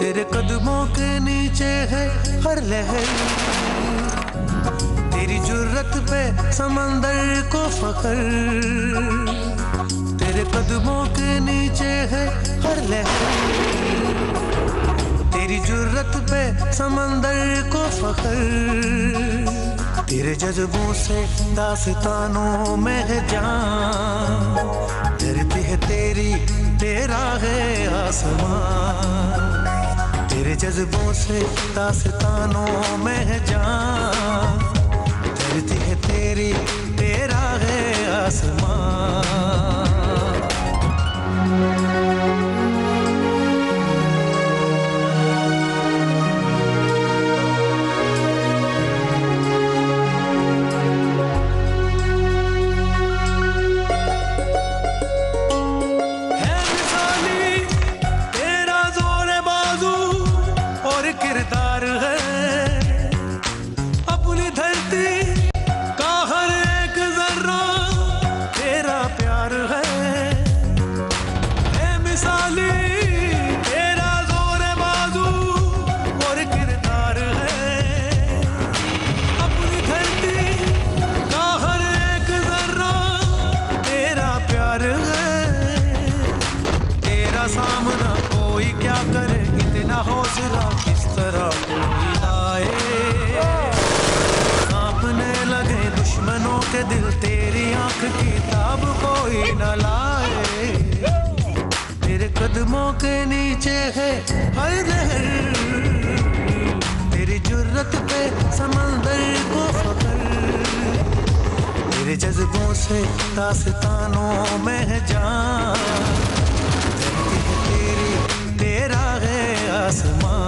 तेरे कदमों के नीचे है हर लहर, तेरी जुर्रत पे समंदर को फख्र, तेरे कदमों के नीचे है हर लहर, तेरी जुर्रत पे समंदर को फख्र, तेरे जज्बों से दास्तानों में है जान, धरती है तेरी तेरा है आसमान, तेरे जज्बों से दास्तानों में है जान, धरती है तेरी तेरा है आसमान। किरदार है अपनी धरती का हर एक जर्रा तेरा प्यार है मिसाली तेरा जोर बाजू और किरदार है अपनी धरती का हर एक जर्रा तेरा प्यार है, तेरा सामना कोई क्या करे इतना हौसला कोई लाए, कांपने लगे दुश्मनों के दिल तेरी आंख की ताब कोई न लाए, तेरे कदमों के नीचे है हर लहर, तेरी जुर्रत पे समंदर को फख्र, तेरे जज्बों से दास्तानों में है जान, धरती है तेरी तेरा है आसमान।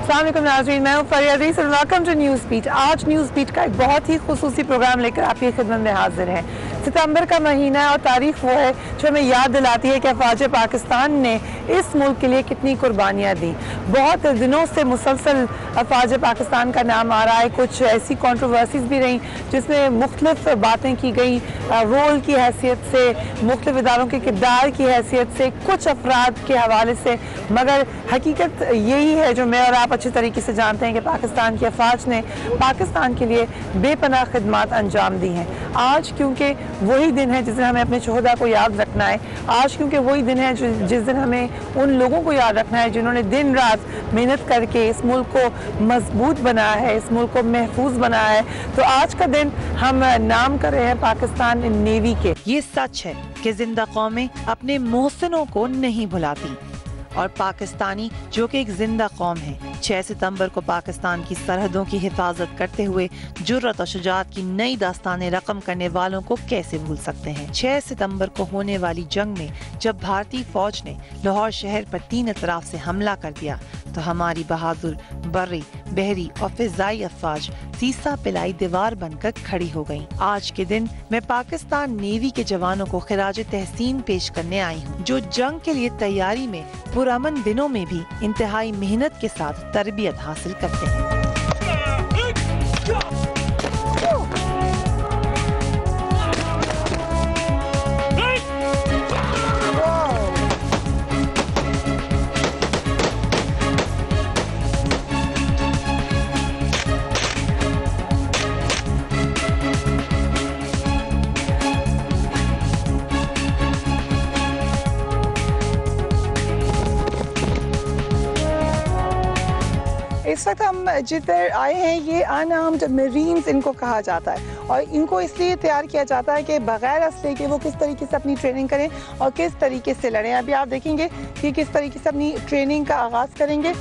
अस्सलामुअलैकुम नाज़रीन, मैं हूं फरिया रईस और वेलकम टू न्यूज़ बीट। आज न्यूज़ बीट का एक बहुत ही खुसूसी प्रोग्राम लेकर आपकी खिदमत में हाजिर है। सितंबर का महीना है और तारीख वो है जो हमें याद दिलाती है कि अफवाज पाकिस्तान ने इस मुल्क के लिए कितनी कुर्बानियाँ दी। बहुत दिनों से मुसलसल अफवाज पाकिस्तान का नाम आ रहा है, कुछ ऐसी कंट्रोवर्सीज भी रहीं जिसमें मुख्तलिफ बातें की गई, रोल की हैसियत से, मुख्तलिफ इदारों के किरदार की हैसियत से, कुछ अफराद के हवाले से, मगर हकीकत यही है जो मैं और आप अच्छे तरीके से जानते हैं कि पाकिस्तान की अफवाज ने पाकिस्तान के लिए बेपनाह खिदमात अंजाम दी हैं। आज क्योंकि वही दिन है जिस दिन हमें अपने शोहदा को याद रखना है, आज क्योंकि वही दिन है जिस दिन हमें उन लोगों को याद रखना है जिन्होंने दिन रात मेहनत करके इस मुल्क को मजबूत बनाया है, इस मुल्क को महफूज बनाया है। तो आज का दिन हम नाम कर रहे हैं पाकिस्तान नेवी के। ये सच है कि जिंदा कौमें अपने मोहसिनों को नहीं भुलाती और पाकिस्तानी जो कि एक जिंदा कौम है 6 सितंबर को पाकिस्तान की सरहदों की हिफाजत करते हुए जुर्रत और शुजाअत की नई दास्तानें रकम करने वालों को कैसे भूल सकते हैं। 6 सितंबर को होने वाली जंग में जब भारतीय फौज ने लाहौर शहर पर 3 अतराफ से हमला कर दिया तो हमारी बहादुर बर्री, बहरी और फिजाई अफवाज सीसा पिलाई दीवार बनकर खड़ी हो गयी। आज के दिन मैं पाकिस्तान नेवी के जवानों को खिराज तहसीन पेश करने आई हूँ, जो जंग के लिए तैयारी में पुरअमन दिनों में भी इंतहाई मेहनत के साथ तरबियत हासिल करते हैं। इस वक्त हम जिधर आए हैं ये अनआर्म्ड मरीन्स इनको कहा जाता है और इनको इसलिए तैयार किया जाता है कि बगैर असले के वो किस तरीके से अपनी ट्रेनिंग करें और किस तरीके से लड़ें। अभी आप देखेंगे कि किस तरीके से अपनी ट्रेनिंग का आगाज करेंगे।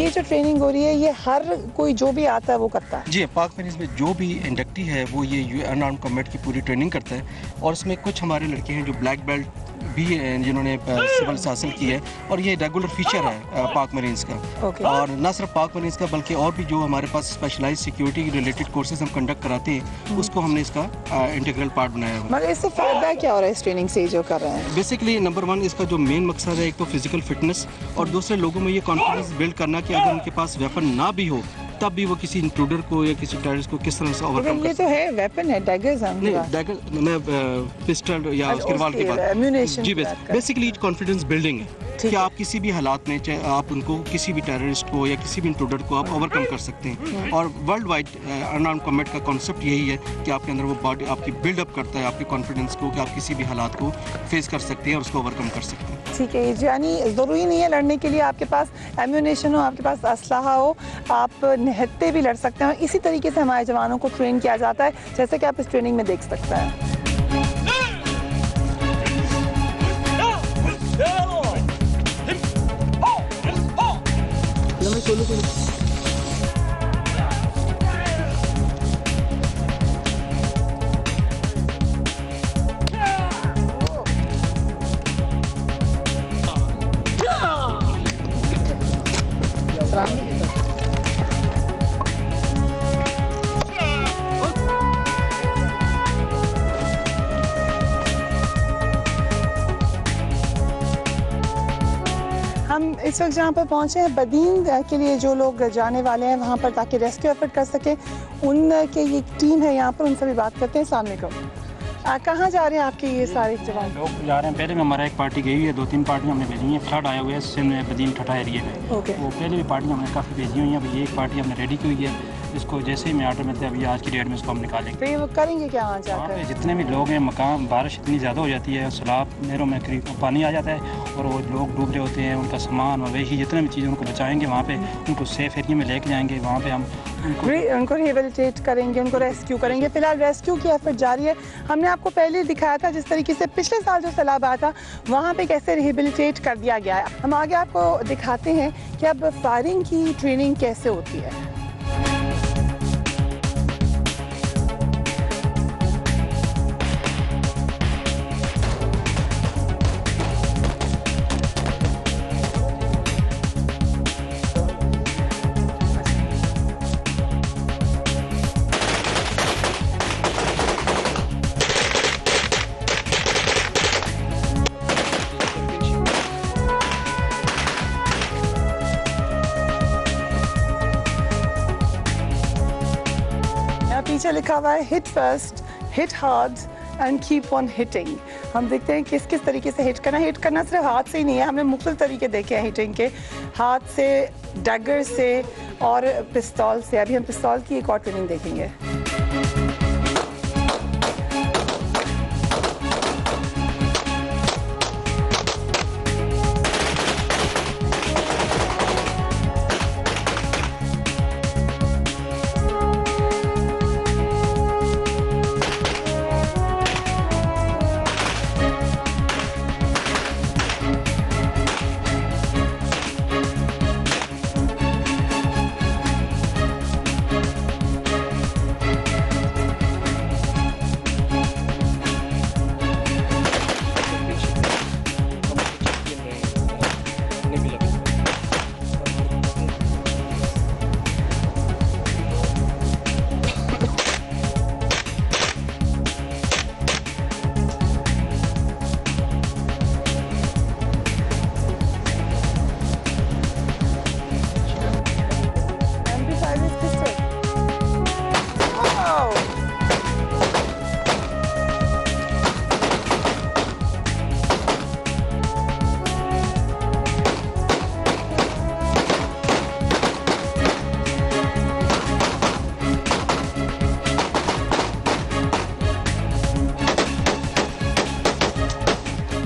ये जो ट्रेनिंग हो रही है ये हर कोई जो भी आता है वो करता है? जी, पाक मरीज में जो भी इंडक्टी है वो ये अनआर्म्ड कॉम्बैट की पूरी ट्रेनिंग करता है और इसमें कुछ हमारे लड़के हैं जो ब्लैक बेल्ट भी जिन्होंने सिविल हासिल की है और ये रेगुलर फीचर है पाक मरीन्स का। और ना सिर्फ पाक मरीन्स का बल्कि और भी जो हमारे पास स्पेशलाइज सिक्योरिटी रिलेटेड कोर्सेज हम कंडक्ट कराते हैं उसको हमने इसका इंटीग्रल पार्ट बनाया हुआ है। मगर इससे फ़ायदा क्या हो रहा है इस ट्रेनिंग से जो कर रहे हैं? बेसिकली नंबर 1 इसका जो मेन मकसद है एक तो फिजिकल फिटनेस और दूसरे लोगों में ये कॉन्फिडेंस बिल्ड करना कि अगर उनके पास वेपन ना भी हो तब भी वो किसी इंट्रूडर को या किसी टेररिस्ट को किस तरह से ओवरकम कर सकते हैं। ये तो है वेपन है, डैगर्स हैं। नहीं, डैगर मैं पिस्टल या उसके रिवॉल्वर की बात। जी, बेसिकली कॉन्फिडेंस बिल्डिंग है कि आप किसी भी हालात में चाहे आप उनको किसी भी टेररिस्ट को या किसी भी इंट्रूडर को आप ओवरकम कर सकते हैं। और वर्ल्ड वाइड अनआर्म्ड कॉम्बैट का कॉन्सेप्ट यही है कि आपके अंदर वो बॉडी आपकी बिल्डअप करता है आपके कॉन्फिडेंस को कि आप किसी भी हालात को फेस कर सकते हैं और उसको ओवरकम कर सकते हैं। ठीक है, यानी ज़रूरी नहीं है लड़ने के लिए आपके पास एम्यूनेशन हो, आपके पास असलहा हो, आप निहत्ते भी लड़ सकते हैं। इसी तरीके से हमारे जवानों को ट्रेन किया जाता है जैसे कि आप इस ट्रेनिंग में देख सकते हैं। हम इस वक्त जहाँ पर पहुँचे हैं बदीन के लिए जो लोग जाने वाले हैं वहाँ पर ताकि रेस्क्यू एफर्ट कर सके उनके ये टीम है यहाँ पर, उनसे भी बात करते हैं। अस्सलाम वालेकुम। कहाँ जा रहे हैं आपके ये सारे जवान? लोग जा रहे हैं, पहले में हमारा एक पार्टी गई हुई है, 2-3 पार्टियाँ हमने भेजी हैं। फ्लड आया हुआ है सिंध में बदीन ठठा एरिया में। वो पहले भी पार्टियाँ हमने काफ़ी भेजी हुई हैं। अभी ये एक पार्टी हमने रेडी की हुई है, इसको जैसे ही में आर्डर मिलते हैं अभी आज की डेट में इसको हम निकालेंगे। तो ये वो करेंगे क्या वहाँ जाकर? जितने भी लोग हैं मकान बारिश इतनी ज़्यादा हो जाती है, सैलाब नहरों में करीब पानी आ जाता है और वो लोग डूब रहे होते हैं, उनका सामान मवेशी जितने भी चीज़ें उनको बचाएंगे, वहाँ पे उनको सेफ एरिया में लेके जाएंगे, वहाँ पे हम उनको रिहेबिलिटेट करेंगे, उनको रेस्क्यू करेंगे। फिलहाल रेस्क्यू की एफर्ट जारी है। हमने आपको पहले दिखाया था जिस तरीके से पिछले साल जो सैलाब आया था वहाँ पे कैसे रिहेबिलिटेट कर दिया गया है। हम आगे आपको दिखाते हैं कि अब फायरिंग की ट्रेनिंग कैसे होती है। पीछे लिखा हुआ है hit first, hit hard and keep on hitting. हम देखते हैं किस किस तरीके से हिट करना। हिट करना सिर्फ हाथ से ही नहीं है, हमने मुख्तलिफ तरीके देखे हैं हिटिंग के, हाथ से, डैगर से और पिस्तौल से। अभी हम पिस्तौल की एक और ट्रेनिंग देखेंगे।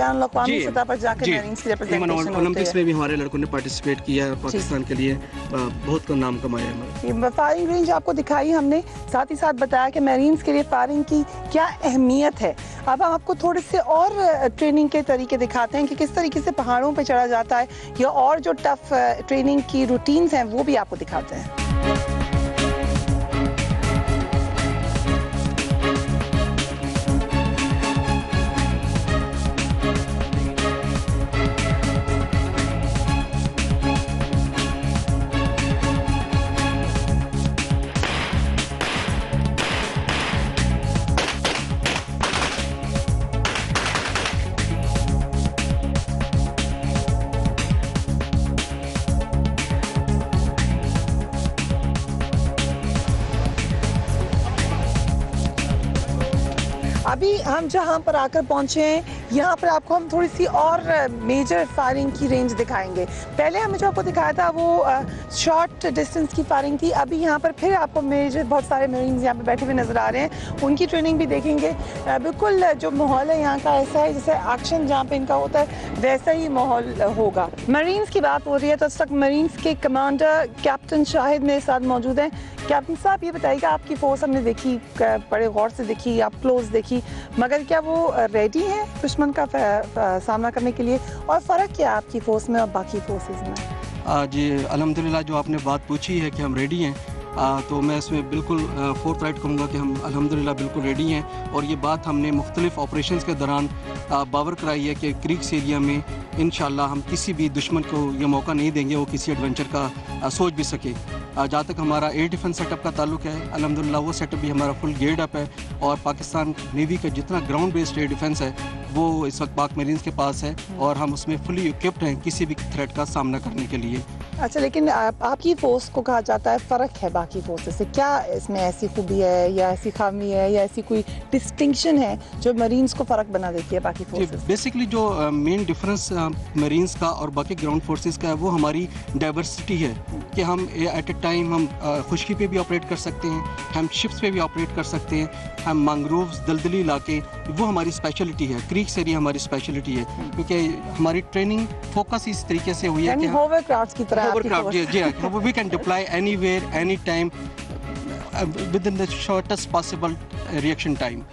बैन अवी सतह पर जाकर मेरीन्स की रिप्रेजेंटेशन ओलंपिक्स में भी हमारे लड़कों ने पार्टिसिपेट किया है, पाकिस्तान के लिए बहुत का नाम कमाया है। फायरिंग रेंज आपको दिखाई हमने, साथ ही साथ बताया कि मेरीन्स के लिए फायरिंग की क्या अहमियत है। अब हम आपको थोड़े से और ट्रेनिंग के तरीके दिखाते हैं कि किस तरीके से पहाड़ों पर चढ़ा जाता है, या और जो टफ ट्रेनिंग की रूटीन्स हैं वो भी आपको दिखाते हैं। अभी हम जहाँ पर आकर पहुँचे हैं, यहाँ पर आपको हम थोड़ी सी और मेजर फायरिंग की रेंज दिखाएंगे। पहले हमने जो आपको दिखाया था वो शॉर्ट डिस्टेंस की फायरिंग थी। अभी यहाँ पर फिर आपको मेजर बहुत सारे मरीन्स यहाँ पे बैठे हुए नज़र आ रहे हैं, उनकी ट्रेनिंग भी देखेंगे। बिल्कुल जो माहौल है यहाँ का ऐसा है जैसे एक्शन जहाँ पे इनका होता है वैसा ही माहौल होगा। मरीन्स की बात हो रही है तो इस वक्त मरीन्स के कमांडर कैप्टन शाहिद मेरे साथ मौजूद हैं। कैप्टन साहब, ये बताइएगा, आपकी फोर्स हमने देखी, बड़े गौर से देखी, आप क्लोज देखी, मगर क्या वो रेडी है दुश्मन का सामना करने के लिए, और फ़र्क क्या है आपकी फोर्स में और बाकी फोर्सेस में? जी अल्हम्दुलिल्लाह, जो आपने बात पूछी है कि हम रेडी हैं, तो मैं इसमें बिल्कुल फोर्थ राइट कहूँगा कि हम अल्हम्दुलिल्लाह बिल्कुल रेडी हैं। और ये बात हमने मुख्तलिफ ऑपरेशंस के दौरान बावर कराई है कि क्रीक्स एरिया में इंशाल्लाह हम किसी भी दुश्मन को ये मौका नहीं देंगे वो किसी एडवेंचर का सोच भी सके। जहाँ तक हमारा एयर डिफेंस सेटअप का ताल्लुक है, अल्हम्दुलिल्लाह वो सेटअप भी हमारा फुल गेयर्ड अप है, और पाकिस्तान नेवी का जितना ग्राउंड बेस्ड एयर डिफेंस है वो इस वक्त पाक मरीन्स के पास है, और हम उसमें फुली इक्विप्ड हैं किसी भी थ्रेट का सामना करने के लिए। अच्छा, लेकिन आपकी फोर्स को कहा जाता है फ़र्क है बाकी फोर्सेस से, क्या इसमें ऐसी खूबी है या ऐसी खामी है या ऐसी कोई डिस्टिंक्शन है जो मरीन्स को फ़र्क बना देती है बाकी फोर्सेस? बेसिकली जो मेन डिफरेंस मरीन्स का और बाकी ग्राउंड फोर्सेस का है वो हमारी डाइवर्सिटी है कि हम एट ए टाइम हम खुश्की पे भी ऑपरेट कर सकते हैं, हम शिप्स पे भी ऑपरेट कर सकते हैं, हम मैंग्रोव्स दलदली इलाके वो हमारी स्पेशलिटी है, क्रीक्स एरिया हमारी स्पेशलिटी है, क्योंकि हमारी ट्रेनिंग फोकस इस तरीके से हुई है कि होवरक्राफ्ट की तरह we can deploy anywhere, anytime, within the shortest possible reaction time.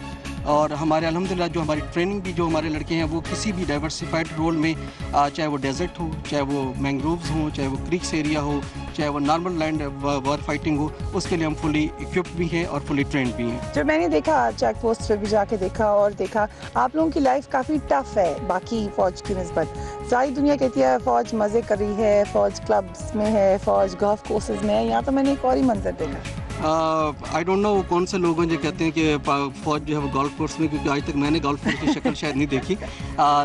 और हमारे अल्हम्दुलिल्लाह जो हमारी ट्रेनिंग भी जो हमारे लड़के हैं वो किसी भी डाइवर्सिफाइड रोल में, चाहे वो डेजर्ट हो, चाहे वो मैंग्रोव्स हो, चाहे वो क्रीक्स एरिया हो, चाहे वो नॉर्मल लैंड वॉर फाइटिंग हो, उसके लिए हम फुली इक्विप्ड भी हैं और फुली ट्रेंड भी हैं। जब मैंने देखा चेक पोस्ट पर भी जाके देखा और देखा आप लोगों की लाइफ काफ़ी टफ है बाकी फ़ौज की निस्बत। सारी दुनिया कहती है फ़ौज मज़े कर रही है, फ़ौज क्लब्स में है, फ़ौज गोल्फ कोर्सेज में है, यहाँ तो मैंने एक और ही मंजर देखा। आई डोंट नो कौन से लोग हैं जो कहते हैं कि फ़ौज जो है वो गोल्फ कोर्स में, क्योंकि आज तक मैंने गोल्फ कोर्स की शक्ल शायद नहीं देखी,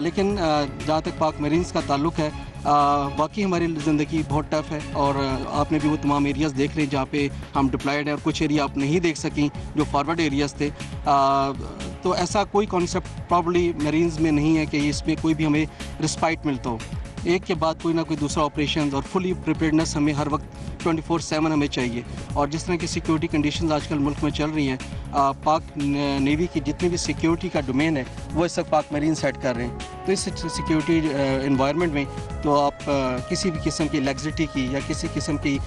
लेकिन जहाँ तक पाक मरीन्स का ताल्लुक है बाकी हमारी ज़िंदगी बहुत टफ है, और आपने भी वो तमाम एरियाज़ देख लें जहाँ पे हम डिप्लॉयड हैं, और कुछ एरिया आप नहीं देख सकें जो फॉरवर्ड एरियाज़ थे। तो ऐसा कोई कॉन्सेप्ट प्रॉब्ली मरीन्स में नहीं है कि इसमें कोई भी हमें रिस्पाइट मिलता हो, एक के बाद कोई ना कोई दूसरा ऑपरेशन, और फुली प्रिपेयर्डनेस हमें हर वक्त 24/7 हमें चाहिए। और जिस तरह की सिक्योरिटी कंडीशंस आजकल मुल्क में चल रही हैं, पाक नेवी की जितनी भी सिक्योरिटी का डोमेन है वो इस वक्त पाक मरीन सेट कर रहे हैं। तो इस सिक्योरिटी इन्वायरमेंट में तो आप किसी भी किस्म की लग्जरिटी की या किसी किस्म की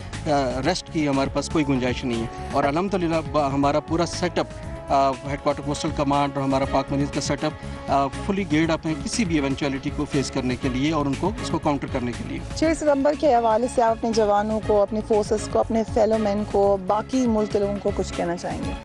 रेस्ट की हमारे पास कोई गुंजाइश नहीं है। और अल्हम्दुलिल्लाह हमारा पूरा सेटअप हेडक्वार्टर कोस्टल कमांड और हमारा पाक मरीन का सेटअप फुली गेयर्ड अप है किसी भी इवेंचुअलिटी को फेस करने के लिए और उनको उसको काउंटर करने के लिए। 6 सितंबर के हवाले से आप अपने जवानों को, अपने फोर्सेस को, अपने फेलो मैन को, बाकी मुल्क के लोगों को कुछ कहना चाहेंगे?